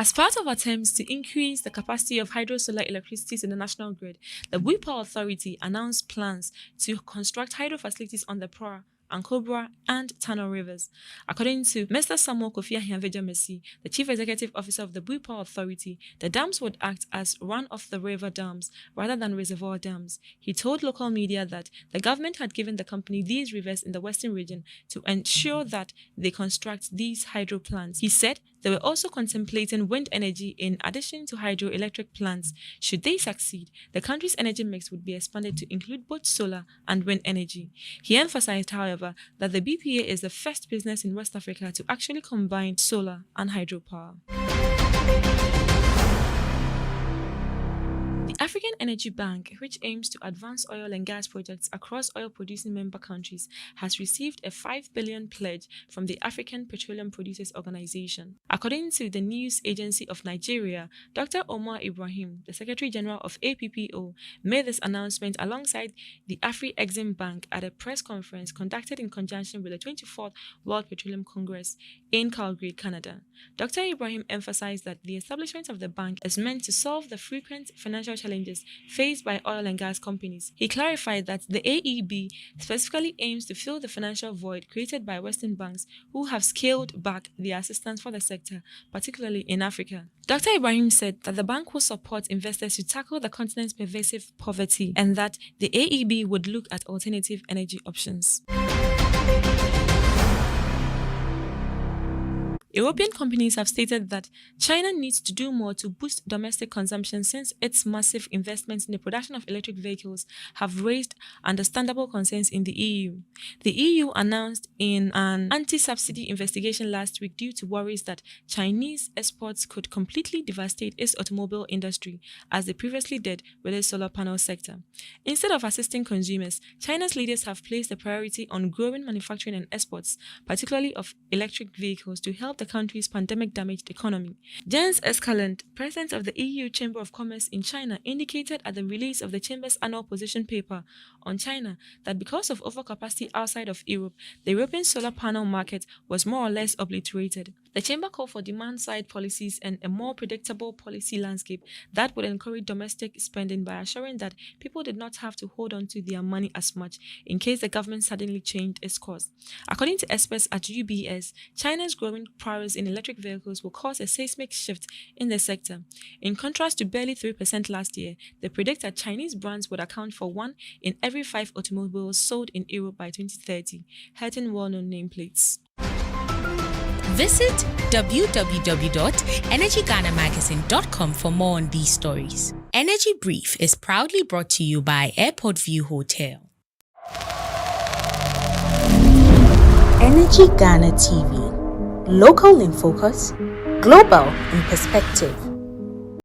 As part of attempts to increase the capacity of hydro-solar electricity in the national grid, the APPO Authority announced plans to construct hydro facilities on the Pra, Ankobra, and Tano rivers. According to Mr. Samuel Kofi Ahianvejamesi, the Chief Executive Officer of the APPO Authority, the dams would act as run-of-the-river dams rather than reservoir dams. He told local media that the government had given the company these rivers in the western region to ensure that they construct these hydro plants. He said they were also contemplating wind energy in addition to hydroelectric plants. Should they succeed, the country's energy mix would be expanded to include both solar and wind energy. He emphasized, however, that the BPA is the first business in West Africa to actually combine solar and hydropower. The African Energy Bank, which aims to advance oil and gas projects across oil-producing member countries, has received a $5 billion pledge from the African Petroleum Producers Organization. According to the news agency of Nigeria, Dr. Omar Ibrahim, the Secretary General of APPO, made this announcement alongside the Afri-Exim Bank at a press conference conducted in conjunction with the 24th World Petroleum Congress in Calgary, Canada. Dr. Ibrahim emphasized that the establishment of the bank is meant to solve the frequent financial challenges faced by oil and gas companies. He clarified that the AEB specifically aims to fill the financial void created by Western banks who have scaled back their assistance for the sector, particularly in Africa. Dr. Ibrahim said that the bank will support investors to tackle the continent's pervasive poverty and that the AEB would look at alternative energy options. European companies have stated that China needs to do more to boost domestic consumption since its massive investments in the production of electric vehicles have raised understandable concerns in the EU. The EU announced in an anti-subsidy investigation last week due to worries that Chinese exports could completely devastate its automobile industry, as they previously did with its solar panel sector. Instead of assisting consumers, China's leaders have placed a priority on growing manufacturing and exports, particularly of electric vehicles, to help the country's pandemic-damaged economy. Jens Escalant, president of the EU Chamber of Commerce in China, indicated at the release of the Chamber's annual position paper on China that because of overcapacity outside of Europe, the European solar panel market was more or less obliterated. The Chamber called for demand-side policies and a more predictable policy landscape that would encourage domestic spending by assuring that people did not have to hold on to their money as much in case the government suddenly changed its course. According to experts at UBS, China's growing prowess in electric vehicles will cause a seismic shift in the sector. In contrast to barely 3% last year, they predict that Chinese brands would account for 1 in every 5 automobiles sold in Europe by 2030, hurting well-known nameplates. Visit www.energyghanamagazine.com for more on these stories. Energy Brief is proudly brought to you by Airport View Hotel. Energy Ghana TV. Local in focus, global in perspective.